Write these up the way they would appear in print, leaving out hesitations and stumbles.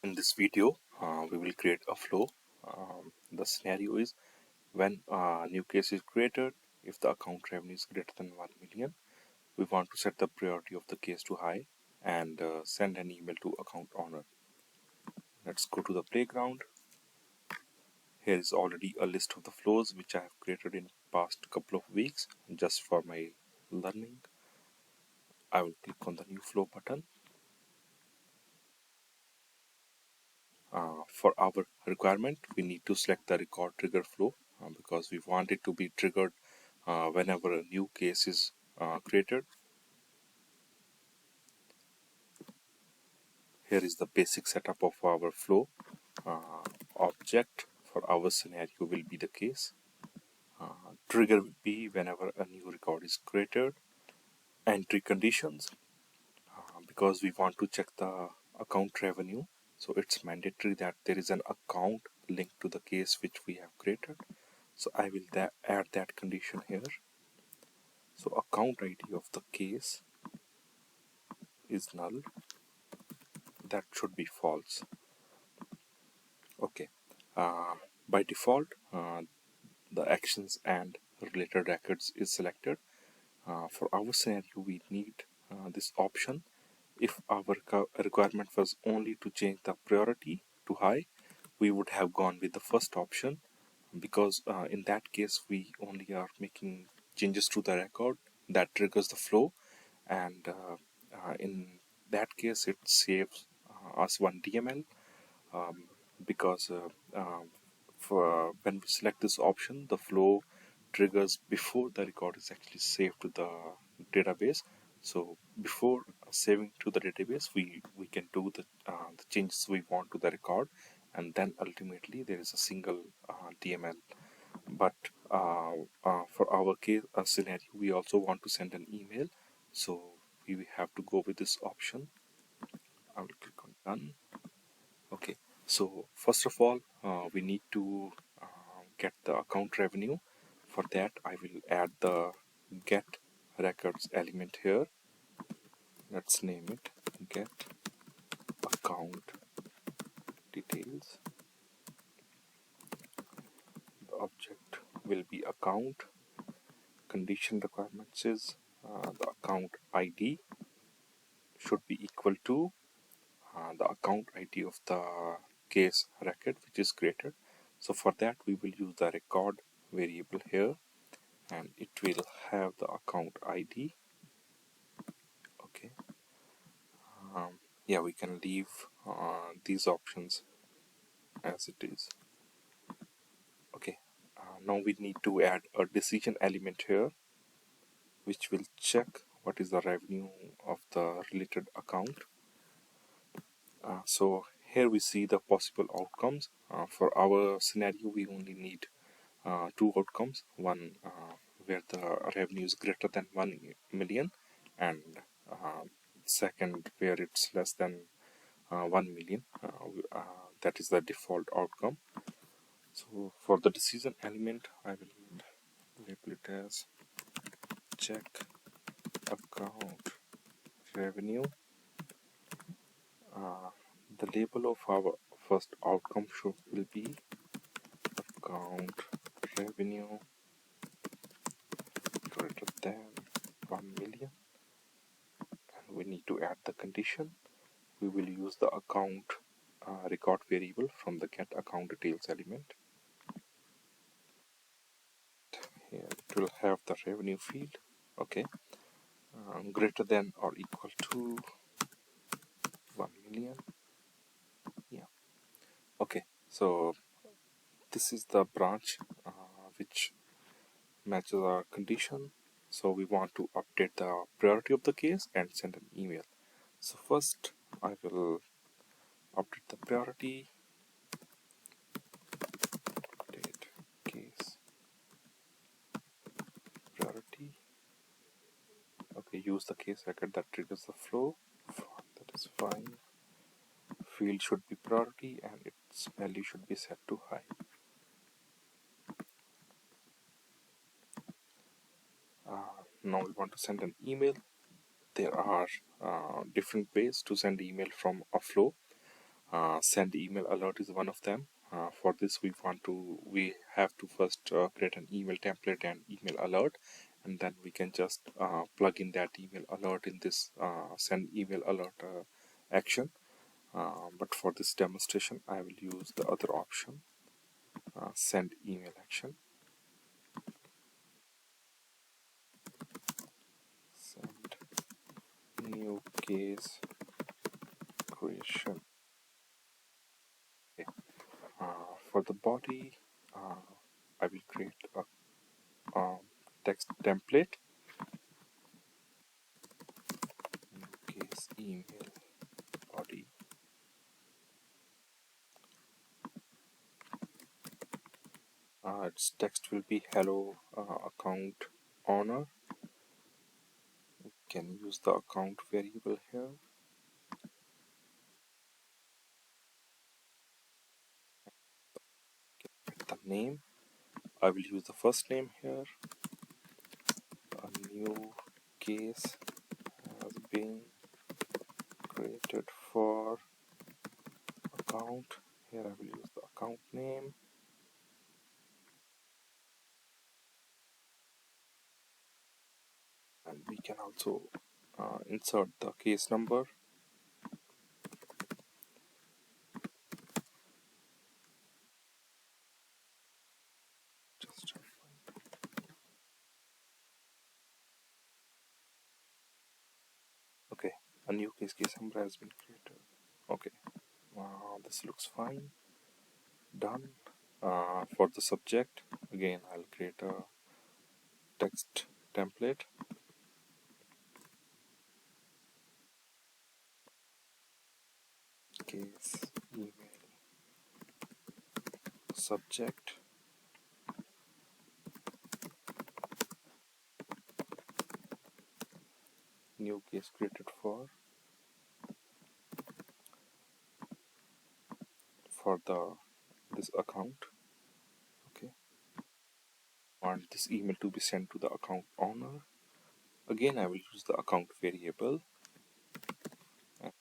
In this video, we will create a flow. The scenario is when a new case is created, if the account revenue is greater than 1 million, we want to set the priority of the case to high and send an email to account owner. Let's go to the playground. Here is already a list of the flows which I have created in past couple of weeks just for my learning. I will click on the new flow button. For our requirement, we need to select the record trigger flow because we want it to be triggered whenever a new case is created. Here is the basic setup of our flow. Object for our scenario will be the case. Trigger will be whenever a new record is created. Entry conditions, because we want to check the account revenue, so it's mandatory that there is an account linked to the case which we have created. So I will add that condition here. So account ID of the case is null. That should be false. Okay. By default, the actions and related records is selected. For our scenario, we need this option. If our requirement was only to change the priority to high, we would have gone with the first option, because in that case we only are making changes to the record that triggers the flow, and in that case it saves us one DML, because for when we select this option, the flow triggers before the record is actually saved to the database. So before saving to the database, we can do the changes we want to the record, and then ultimately there is a single DML. But for our case scenario, we also want to send an email, so we have to go with this option. I will click on done. Okay, so first of all, we need to get the account revenue. For that, I will add the get records element here. Let's name it get account details. The object will be account. Condition requirements is the account ID should be equal to the account ID of the case record which is created. So for that, we will use the record variable here, and it will have the account ID. Okay. Yeah, we can leave these options as it is. Okay. Now we need to add a decision element here, which will check what is the revenue of the related account. So here we see the possible outcomes. For our scenario, we only need two outcomes. One where the revenue is greater than 1 million, and second where it's less than 1 million. That is the default outcome. So for the decision element, I will label it as check account revenue. The label of our first outcome will be account revenue greater than 1 million, and we need to add the condition. We will use the account record variable from the get account details element. Here it will have the revenue field. Okay, greater than or equal to 1 million. Yeah. Okay, so this is the branch which matches our condition. So we want to update the priority of the case and send an email. So first I will update the priority. Update case priority. Okay, use the case record that triggers the flow. That is fine. Field should be priority and its value should be set to high. Now we want to send an email. There are different ways to send email from a flow. Send email alert is one of them. For this, we have to first create an email template and email alert, and then we can just plug in that email alert in this send email alert action. But for this demonstration, I will use the other option, send email action. Send new case creation. Okay. For the body, I will create a text template. New case email body. Its text will be hello account owner. We can use the account variable here. The name, I will use the first name here. A new case has been created for account. Here I will use the account name. And we can also insert the case number. Just okay, a new case number has been created. Okay, this looks fine. Done. For the subject, again I'll create a text template. Case email subject. New case created for the this account. Okay, want this email to be sent to the account owner. Again I will use the account variable and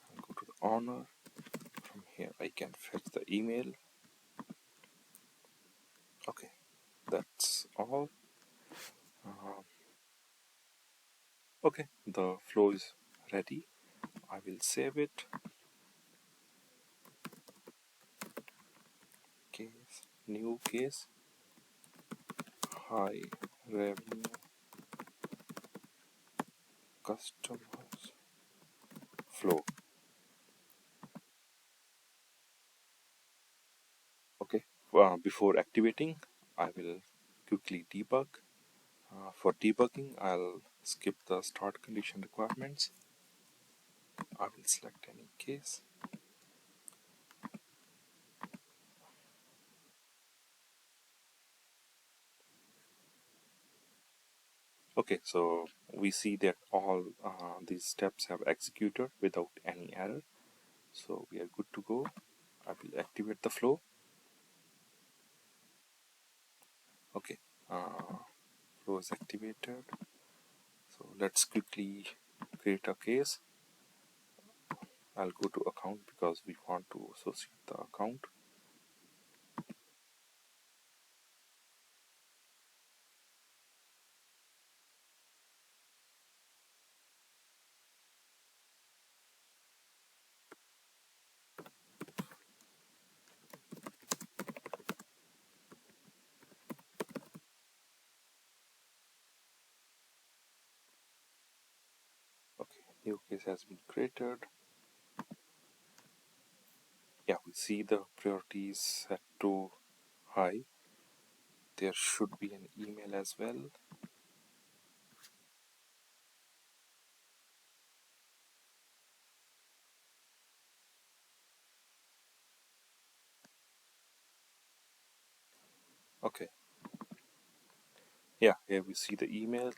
I'll go to the owner. From here I can fetch the email. Okay, that's all. Okay, the flow is ready. I will save it. Case, new case, high revenue customers flow. Okay, before activating, I will quickly debug. For debugging, I'll skip the start condition requirements. I will select any case. Okay, so we see that all these steps have executed without any error. So we are good to go. I will activate the flow. Okay, flow is activated. So let's quickly create a case. I'll go to account because we want to associate the account. Okay, new case has been created. Yeah, we see the priority is set to high. There should be an email as well. Okay. Yeah, here we see the email.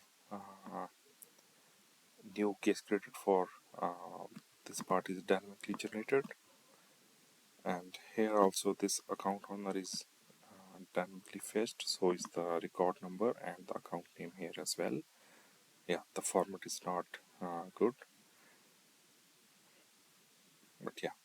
New case created for this part is dynamically generated. And here also this account owner is dynamically fetched. So is the record number and the account name here as well. Yeah, the format is not good. But yeah,